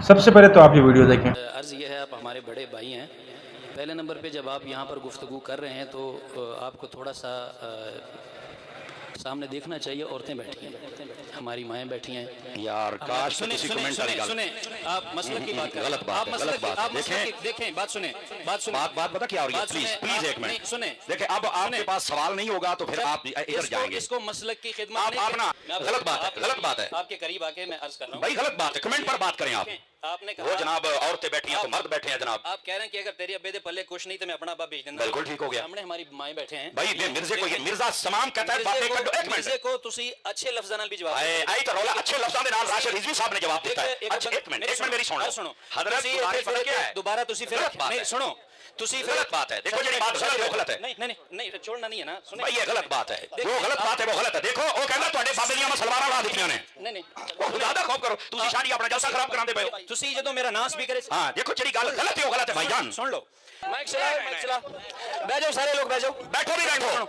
سب سے پہلے تو آپ یہ ویڈیو دیکھیں۔ عرض یہ ہے آپ ہمارے بڑے بھائی ہیں، پہلے نمبر پہ جب آپ یہاں پر گفتگو کر رہے ہیں تو آپ کو تھوڑا سا سامنے دیکھنا چاہیے، عورتیں بیٹھی ہیں، ہماری مائیں بیٹھی ہیں یار کاش سنیں سنیں آپ مسلک کی بات کریں، غلط بات ہے، غلط بات ہے۔ دیکھیں بات سنیں بات پتہ کیا ہو رہی ہے؟ پلیز ایک منٹ سنیں، دیکھیں، اب آپ کے پاس سوال نہیں ہوگا تو پھر آپ ادھر جائیں گے۔ اس کو مسلک کی خدمت غلط بات ہے آپ کے قریب آ کے میں عرض کر رہا ہوں بھائی، غلط بات ہے، کمنٹ پر بات کریں آپ نے وہ کہا جناب عورتیں بیٹھی ہیں تو مرد بیٹھے ہیں جناب۔ آپ کہہ رہے ہیں کہ اگر تیری ابے دے پلے کچھ نہیں تو میں اپنا ابا بھیج دینا۔ بالکل ٹھیک ہو گیا، سامنے ہماری مائیں بیٹھے ہیں بھائی مرزا تمام کہتا ہے باتیں کر دو۔ ایک منٹ، مرزے کو تسی اچھے لفظاں نال بھی جواب آئی تو رولا اچھے لفظاں دے نال راشد رضوی صاحب نے جواب دیتا ہے۔ اچھا ایک منٹ میری سنو حضرت، دوبارہ تسی پھر نہیں سنو، تسی غلط بات ہے، دیکھو جڑی بات غلط ہے وہ غلط ہے۔ نہیں چھوڑنا نہیں ہے نا، سنیں بھائی یہ غلط بات ہے، وہ غلط بات ہے، وہ غلط ہے۔ دیکھو وہ کہندا تواڈے بابے دیاں سلوارا لا دتیاں نے، نہیں خدا دا خوف کرو، تسی شادی اپنا جلسہ خراب کراندے پئے ہو۔ تسی جدوں میرا نام سپیکر ہاں دیکھو جڑی گل غلط ہے وہ غلط ہے بھائی جان۔ سن لو، مائک چلا، بیٹھ جاؤ سارے لوگ، بیٹھ جاؤ، بیٹھو بھی بیٹھو۔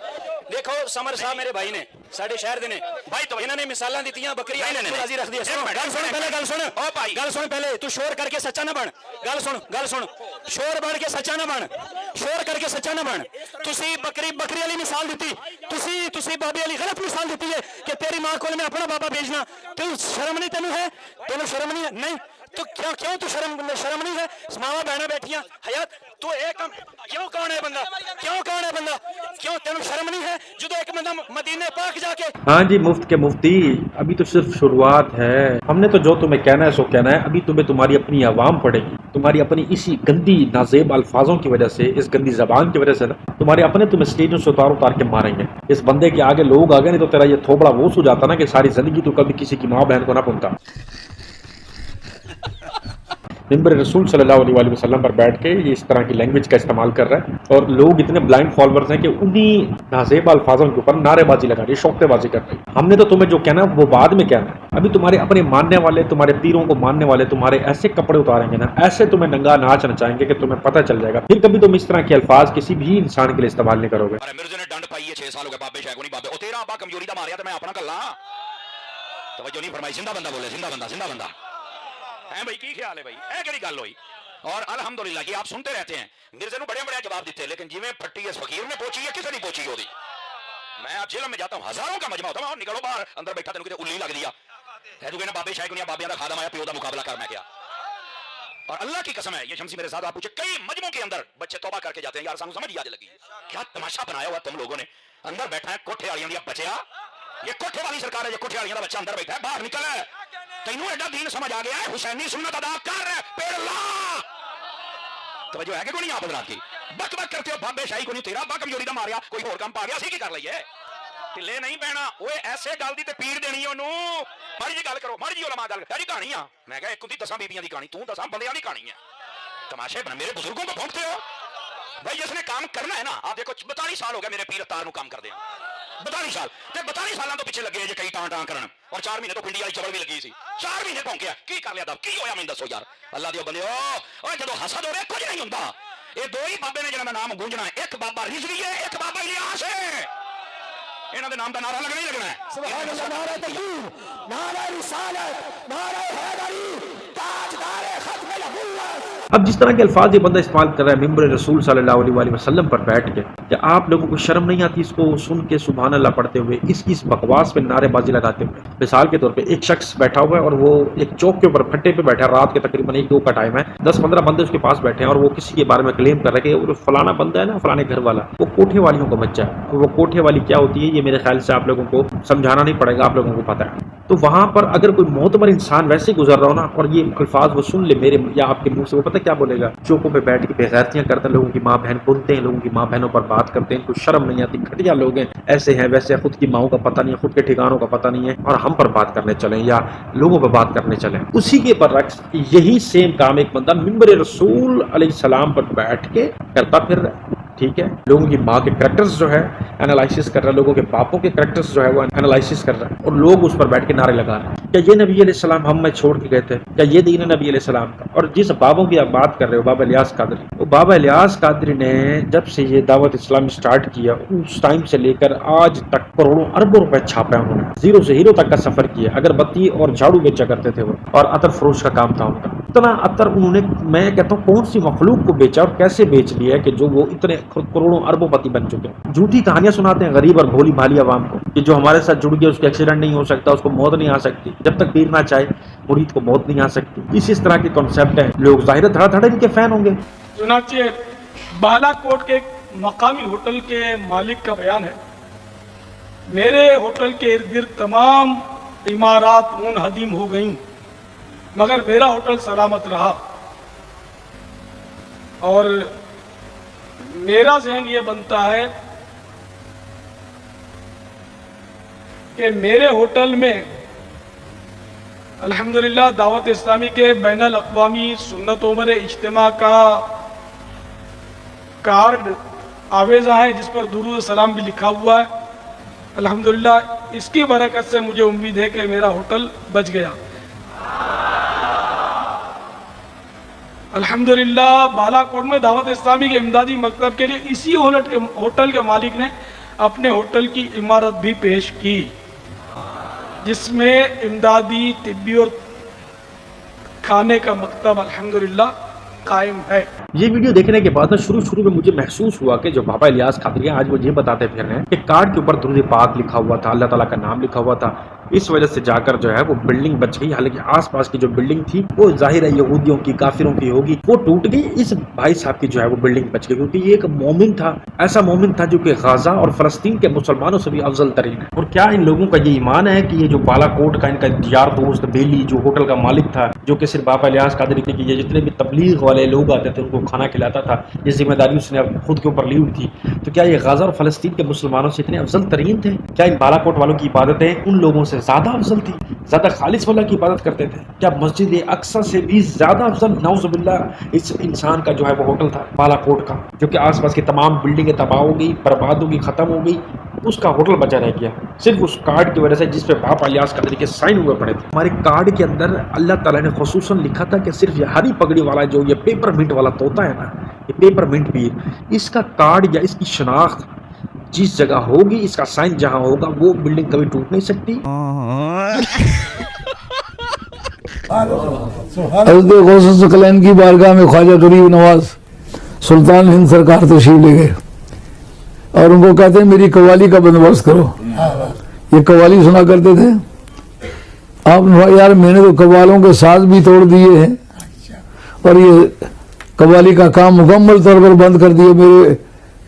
دیکھو سمر صاحب میرے بھائی نے، ساڈے شہر دے نے بھائی، تو انہوں نے مثالاں دتیاں بکریاں راضی رکھ دیا۔ گل سن پہلے، تو شور کر کے سچا نہ بن، گل سن، شور بن کے سچا نہ بن، شور کر کے سچا نہ بن۔ تسی بکری والی مثال دیتی، تسی بابے والی غلط مثال دیتی ہے کہ تیری ماں کو میں اپنا بابا بھیجنا۔ تو شرم نہیں تینوں ہے؟ تینوں شرم نہیں تو کیوں تو شرم نہیں ہے؟ ماواں بہناں بیٹھیاں حیات، تو ایک کیوں کون ہے بندہ کیوں تینوں شرم نہیں ہے جدو ایک بندہ مدینے پاک جا کے۔ ہاں جی مفت کے مفتی، ابھی تو صرف شروعات ہے، ہم نے تو جو تمہیں کہنا ہے سو کہنا ہے، ابھی تمہیں تمہاری اپنی عوام پڑے گی، تمہاری اپنی اسی گندی نازیب الفاظوں کی وجہ سے، اس گندی زبان کی وجہ سے تمہارے اپنے تمہیں اسٹیجوں سے اتار کے ماریں گے۔ اس بندے کے آگے لوگ آگے، نہیں تو تیرا یہ تھوبڑا وہ سو جاتا نا کہ ساری زندگی تو کبھی کسی کی ماں بہن کو نہ پنتا۔ ممبر رسول صلی اللہ علیہ وسلم پر بیٹھ کے یہ اس طرح کی لینگویج کا استعمال کر رہا ہے، اور لوگ اتنے بلائنڈ فالوورز ہیں کہ انہی نازیب الفاظوں کے اوپر نعرے بازی لگا رہی ہے، شوقتے بازی کر رہی ہے۔ ہم نے تو تمہیں جو کہنا ہے وہ بعد میں کہنا ہے، ابھی تمہارے اپنے ماننے والے، تمہارے پیروں کو ماننے والے تمہارے ایسے کپڑے اتاریں گے نا، ایسے تمہیں ننگا ناچ نچائیں گے کہ تمہیں پتہ چل جائے گا، پھر کبھی تم اس طرح کے الفاظ کسی بھی انسان کے لیے استعمال نہیں کرو گے۔ مرزے نے ڈنڈ پائی ہے 6 سال ہو گئے، بابے شاہ کو نہیں بابے، او تیرا ابا کمزوری دا ماریا تے میں اپنا کلا توجہ نہیں فرمائی۔ زندہ بندہ بولے، زندہ بندہ ہے بھائی، کی خیال ہے بھائی؟ اے کیڑی گل ہوئی؟ اور الحمدللہ کہ آپ سنتے رہتے ہیں، مرزے نے بڑے جواب دیتے، لیکن جی میں پھٹی اس فقیر نے پہنچی ہے، کسے نہیں پہنچی ہوتی۔ میں اب جیل میں جاتا ہوں، ہزاروں کا مجمع ہوتا ہے، نکلو باہر، اندر بیٹھا تینوں کتے الی لگ دیا ہے، تو کہنا بابے شاہ کو نہیں، بابیاں دا خادم آیا، پیو دا مقابلہ کر میں کیا۔ اور اللہ کی قسم ہے، یہ شمسی میرے ساتھ آپ پوچھے، کئی مجمعوں کے اندر بچے توبہ کر کے جاتے ہیں، یار سانو سمجھ آج لگی کیا تماشا بنایا ہوا تم لوگوں نے۔ اندر بیٹھا ہے کوٹھے والیاں دیا بچیا، یہ کوٹھے والی سرکار ہے، یہ کوٹھے والیاں دا بچہ اندر بیٹھا ہے، باہر نکل ہے، تینوں ایڈا دین سمجھ آ گیا ہے، حسینی سنت ادا کر پیڑ لا۔ توجہ ہے کہ کوئی نہیں آپ حضرات کی؟ بک کرتے ہو، بابے شاہی کو نہیں، تیرا ابا کمزوری دا ماریا، کوئی اور کام پا گیا سی کی کر لئیے، ٹھلے نہیں پہنا، اوے ایسے گل دی تے پیر دینی انہوں، ماری جی گل کرو، ماری جی علماء گل کرو، کہانی ہاں میں کہا ایک ہوندی 10 بیبیاں دی کہانی، تو 10 بندیاں دی کہانی ہے، تماشے بنا میرے بزرگوں کو پھونکتے ہو بھائی، جس نے کام کرنا ہے نا، آپ دیکھو 42 سال ہو گئے میرے پیر اتار نو کام کر دیا، 42 سال، تے 42 سالاں تو پیچھے لگے جے کئی ٹان کرن، اور 4 مہینے تو پنڈی والی چبل بھی لگی سی، 4 مہینے پھونکیا، کی کر لیا دب، کی ہویا میں دسو یار، اللہ دیو بندے او جدو حسد ہو رہے کچھ نہیں ہوندا، یہ دو ہی بابے نے جنہاں دا نام گونجنا ہے، ایک بابا رضوی ہے، ایک بابا الیاس ہے، انہاں دے نام دا نعرہ لگنا ہی لگنا ہے۔ سبحان اللہ، نعرہ تکبیر، نعرہ رسالت، نعرہ حیدری، تاجدار ختم نبوت۔ اب جس طرح کے الفاظ یہ بندہ استعمال کر رہا ہے ممبر رسول صلی اللہ علیہ وسلم پر بیٹھ کے، کہ آپ لوگوں کو شرم نہیں آتی اس کو سن کے سبحان اللہ پڑھتے ہوئے، اس بکواس پہ نعرے بازی لگاتے ہوئے؟ مثال کے طور پہ ایک شخص بیٹھا ہوا ہے اور وہ ایک چوک کے اوپر پھٹے پہ بیٹھا ہے، رات کے تقریباً 1-2 کا ٹائم ہے، 10-15 بندے اس کے پاس بیٹھے ہیں، اور وہ کسی کے بارے میں کلیم کر رہے ہیں کہ وہ فلانا بندہ ہے نا، فلانے گھر والا، وہ کوٹھے والیوں کا بچہ ہے۔ اور وہ کوٹھے والی کیا ہوتی ہے یہ میرے خیال سے آپ لوگوں کو سمجھانا نہیں پڑے گا، آپ لوگوں کو پتہ ہے۔ تو وہاں پر اگر کوئی معتبر انسان ویسے گزر رہا ہو نا، اور یہ الفاظ وہ سن لے میرے یا آپ کے منہ سے، وہ پتہ کیا بولے گا؟ چوکوں پہ بیٹھ کے بےغیرتیاں کرتے ہیں، لوگوں کی ماں بہن بنتے ہیں، لوگوں کی ماں بہنوں پر بات کرتے ہیں، کوئی شرم نہیں آتی، گھٹیا لوگ ہیں، ایسے ہیں ویسے، خود کی ماؤں کا پتہ نہیں ہے، خود کے ٹھکانوں کا پتہ نہیں ہے، اور ہم پر بات کرنے چلیں یا لوگوں پر بات کرنے چلیں۔ اسی کے برعکس یہی سیم کام ایک بندہ ممبر رسول علیہ السلام پر بیٹھ کے کرتا پھر رہا ہے، ٹھیک ہے؟ لوگوں کی ماں کے کریکٹرز جو ہے انالائسس کر رہا ہے، لوگوں کے باپوں کے کریکٹرز جو ہے وہ انالائسس کر رہا ہے، اور لوگ اس پر بیٹھ کے نعرے لگا رہے ہیں، کیا یہ نبی علیہ السلام ہم میں چھوڑ کے گئے تھے؟ کیا یہ دین ہے نبی علیہ السلام کا؟ اور جس بابوں کی آپ بات کر رہے ہو، بابا الیاس قادری، وہ بابا الیاس قادری نے جب سے یہ دعوت اسلامی سٹارٹ کیا اس ٹائم سے لے کر آج تک کروڑوں اربوں روپے چھاپے انہوں نے، زیرو سے ہیرو تک کا سفر کیا، اگر بتی اور جھاڑو بیچا کرتے تھے وہ، اور عطر فروش کا کام تھا ان کا۔ اتنا عطر انہوں نے، میں کہتا ہوں کون سی مخلوق کو بیچا اور کیسے بیچ لیا کہ جو وہ اتنے کروڑوں اربوں پتی بن چکے ہیں۔ جھوٹی کہانیاں سناتے ہیں غریب اور بھولی بھالی عوام کو کہ جو ہمارے ساتھ جڑ گیا اس کو ایکسیڈنٹ نہیں ہو سکتا، اس کو موت نہیں آ سکتی، جب تک پیر نہ چاہے مرید کو موت نہیں آ سکتی۔ اس طرح کے کانسیپٹ ہیں، لوگ ظاہر دھڑا دھڑ ان کے فین ہوں گے۔ چنانچہ بالا کوٹ کے ایک مقامی ہوٹل کے مالک کا بیان ہے، میرے ہوٹل کے ارد گرد تمام عمارات منہدم ہو گئیں مگر میرا ہوٹل سلامت رہا، اور میرا ذہن یہ بنتا ہے کہ میرے ہوٹل میں الحمدللہ دعوت اسلامی کے بین الاقوامی سنت عمر اجتماع کا کارڈ آویزہ ہے جس پر درود و سلام بھی لکھا ہوا ہے۔ الحمدللہ اس کی برکت سے مجھے امید ہے کہ میرا ہوٹل بچ گیا۔ الحمدللہ بالا کوٹ میں دعوت اسلامی کے امدادی مکتب کے لیے اسی ہوٹل کے مالک نے اپنے ہوٹل کی عمارت بھی پیش کی جس میں امدادی طبی اور کھانے کا مکتب الحمدللہ قائم ہے۔ یہ ویڈیو دیکھنے کے بعد شروع میں مجھے محسوس ہوا کہ جو بابا الیاس قادری ہیں آج وہ یہ بتاتے پھر رہے ہیں کہ کارڈ کے اوپر درود پاک لکھا ہوا تھا، اللہ تعالیٰ کا نام لکھا ہوا تھا، اس وجہ سے جا کر جو ہے وہ بلڈنگ بچ گئی، حالانکہ آس پاس کی جو بلڈنگ تھی وہ ظاہر ہے یہودیوں کی، کافروں کی ہوگی، وہ ٹوٹ گئی۔ اس بھائی صاحب کی جو ہے وہ بلڈنگ بچ گئی کیونکہ یہ ایک مومن تھا، ایسا مومن تھا جو کہ غزہ اور فلسطین کے مسلمانوں سے بھی افضل ترین ہے۔ اور کیا ان لوگوں کا یہ ایمان ہے کہ یہ جو بالا کوٹ کا ان کا یار دوست بیلی جو ہوٹل کا مالک تھا، جو کہ صرف بابا الیاس قادری کی یہ جتنے بھی تبلیغ والے لوگ آتے تھے ان کو کھانا کھلاتا تھا، یہ ذمہ داری اس نے خود کے اوپر لی ہوئی تھی، تو کیا یہ غزہ اور فلسطین کے مسلمانوں سے اتنے افضل ترین تھے؟ کیا ان بالا کوٹ والوں کی عبادتیں ان لوگوں سے زیادہ افضل تھی، زیادہ خالص والا کی عبادت کرتے تھے؟ کیا مسجد اقصی سے بھی زیادہ افضل نعوذ باللہ اس انسان کا جو ہے وہ ہوٹل تھا بالا کوٹ کا، جو کہ آس پاس کی تمام بلڈنگیں تباہ ہو گئی، برباد ہو گئی، ختم ہو گئی، اس کا ہوٹل بچا رہ گیا صرف اس کارڈ کی وجہ سے جس پہ بابا الیاس قادری کے سائن ہوئے پڑے تھے۔ ہمارے کارڈ کے اندر اللہ تعالیٰ نے خصوصاً لکھا تھا کہ صرف یہ ہری پگڑی والا جو یہ پیپر منٹ والا طوطا ہے نا، یہ پیپر منٹ پیر، اس کا کارڈ یا اس کی شناخت جس جگہ ہوگی، اس کا سائن جہاں ہوگا، وہ بلڈنگ کبھی ٹوٹ نہیں سکتی۔ حضرت غوث ثقلین کی بارگاہ میں خواجہ غریب نواز سلطان ہند سرکار تشریف لے گئے اور ان کو کہتے ہیں میری قوالی کا بندوبست کرو۔ یہ قوالی سنا کرتے تھے آپ نے، یار میں نے تو قوالوں کے ساز بھی توڑ دیے ہیں اور یہ قوالی کا کام مکمل طور پر بند کر دیے،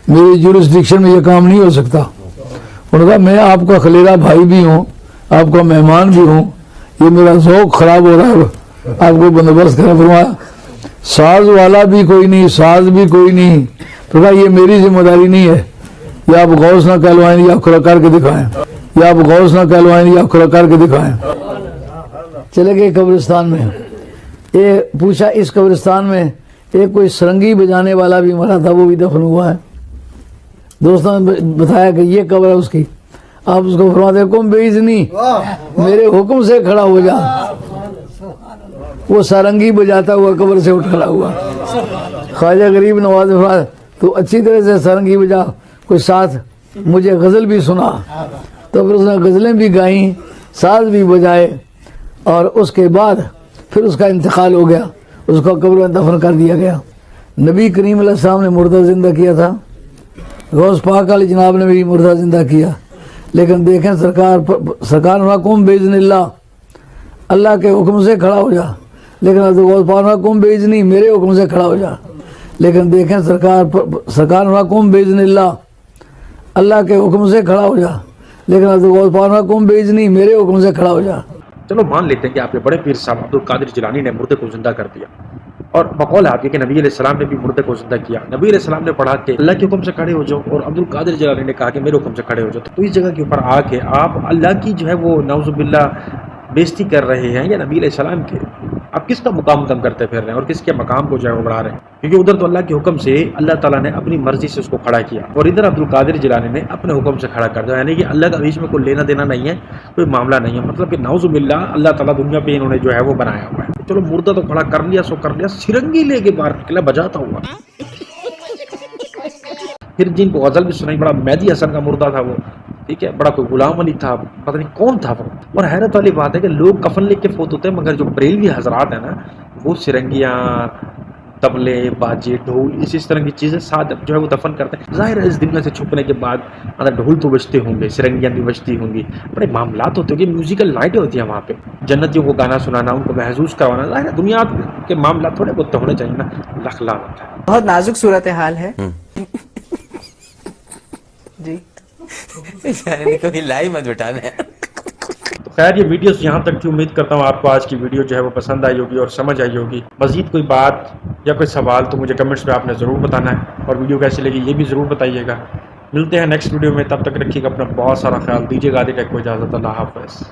میری جورسڈکشن میں یہ کام نہیں ہو سکتا۔ انہوں نے کہا میں آپ کا خلیرہ بھائی بھی ہوں، آپ کا مہمان بھی ہوں، یہ میرا ذوق خراب ہو رہا ہے، آپ کو بندوبست کرنا۔ فرمایا ساز والا بھی کوئی نہیں، ساز بھی کوئی نہیں، فرمایا یہ میری ذمہ داری نہیں ہے، یا آپ غوث نہ کہلوائیں یا کھلا کر کے دکھائیں، یا آپ غوث نہ کہلوائیں یا کھلا کر کے دکھائیں۔ چلے گئے قبرستان میں، یہ پوچھا اس قبرستان میں ایک کوئی سرنگی بجانے والا بھی مرا تھا، وہ بھی دفن ہوا ہے۔ دوستوں نے بتایا کہ یہ قبر ہے اس کی، آپ اس کو فرماتے ہیں کم بے اذنی، میرے حکم سے کھڑا ہو جا۔ وہ سارنگی بجاتا ہوا قبر سے اٹھ کھڑا ہوا۔ خواجہ غریب نواز فرمایا تو اچھی طرح سے سارنگی بجا، کوئی ساتھ مجھے غزل بھی سنا، تو پھر اس نے غزلیں بھی گائیں، ساز بھی بجائے، اور اس کے بعد پھر اس کا انتقال ہو گیا، اس کو قبر میں دفن کر دیا گیا۔ نبی کریم علیہ السلام نے مردہ زندہ کیا تھا، غوث پاک علیہ جناب نے بھی مردہ زندہ کیا، لیکن دیکھیں سرکار قم باذن اللہ، اللہ کے حکم سے کھڑا ہو جا، لیکن غوث پاک قم باذنی، میرے حکم سے کھڑا ہو جا، لیکن دیکھیں سرکار قم باذن اللہ، اللہ کے حکم سے کھڑا ہو جا، لیکن غوث پاک قم باذنی، میرے حکم سے کھڑا ہو جا۔ چلو مان لیتے ہیں کہ آپ کے بڑے پیر صاحب عبدالقادر جیلانی نے مردے کو زندہ کر دیا، اور بقول آپ کہ نبی علیہ السلام نے بھی مردے کو زندہ کیا۔ نبی علیہ السلام نے پڑھا کہ اللہ کے حکم سے کھڑے ہو جاؤ، اور عبدالقادر جیلانی نے کہا کہ میرے حکم سے کھڑے ہو جاؤ۔ تو اس جگہ کے اوپر آ کے آپ اللہ کی جو ہے وہ نعوذ باللہ بےزتی کر رہے ہیں یا نبی علیہ السلام کے؟ آپ کس کا مقام کم کرتے پھر رہے ہیں اور کس کے مقام کو جو ہے وہ بڑھا رہے ہیں؟ کیونکہ ادھر تو اللہ کے حکم سے اللہ تعالیٰ نے اپنی مرضی سے اس کو کھڑا کیا، اور ادھر عبد القادر جیلانی نے اپنے حکم سے کھڑا کر دیا، یعنی کہ اللہ کا بیچ میں کوئی لینا دینا نہیں ہے، کوئی معاملہ نہیں ہے، مطلب کہ نعوذ باللہ اللہ تعالیٰ دنیا پہ انہوں نے جو ہے وہ بنایا ہوا ہے۔ چلو مردہ تو کھڑا کر لیا سو کر لیا، سرنگی لے کے باہر نکلا بجاتا ہوا، پھر جن کو غزل بھی سنائی، بڑا مہدی حسن کا مردہ تھا وہ، ٹھیک ہے، بڑا کوئی غلام علی تھا، پتہ نہیں کون تھا وہ۔ اور حیرت والی بات ہے کہ لوگ کفن لے کے فوت ہوتے ہیں، مگر جو بریلوی حضرات ہیں نا، وہ سرنگیاں، طبلے، باجے، ڈھول، اس طرح کی چیزیں ساتھ جو ہے وہ دفن کرتے ہیں۔ ظاہر ہے اس دنیا سے چھپنے کے بعد ڈھول تو بجتے ہوں گے، سرنگیاں بھی بجتی ہوں گی، بڑے معاملات ہوتے ہیں، میوزیکل نائٹیں ہوتی ہیں وہاں پہ، جنتیوں کو گانا سنانا، ان کو محسوس کروانا۔ ظاہر ہے دنیا کے معاملات تھوڑے بہت ہونے چاہیے نا، لاکھ لاکھ ہوتا ہے۔ بہت نازک صورتحال ہے جی کبھی لائی مت بٹانا ہے۔ تو خیر یہ ویڈیوز یہاں تک تھی، امید کرتا ہوں آپ کو آج کی ویڈیو جو ہے وہ پسند آئی ہوگی اور سمجھ آئی ہوگی۔ مزید کوئی بات یا کوئی سوال تو مجھے کمنٹس میں آپ نے ضرور بتانا ہے، اور ویڈیو کیسی لگی یہ بھی ضرور بتائیے گا۔ ملتے ہیں نیکسٹ ویڈیو میں، تب تک رکھیے گا اپنا بہت سارا خیال، دیجیے گا آدھے ٹیک کو اجازت، اللہ حافظ۔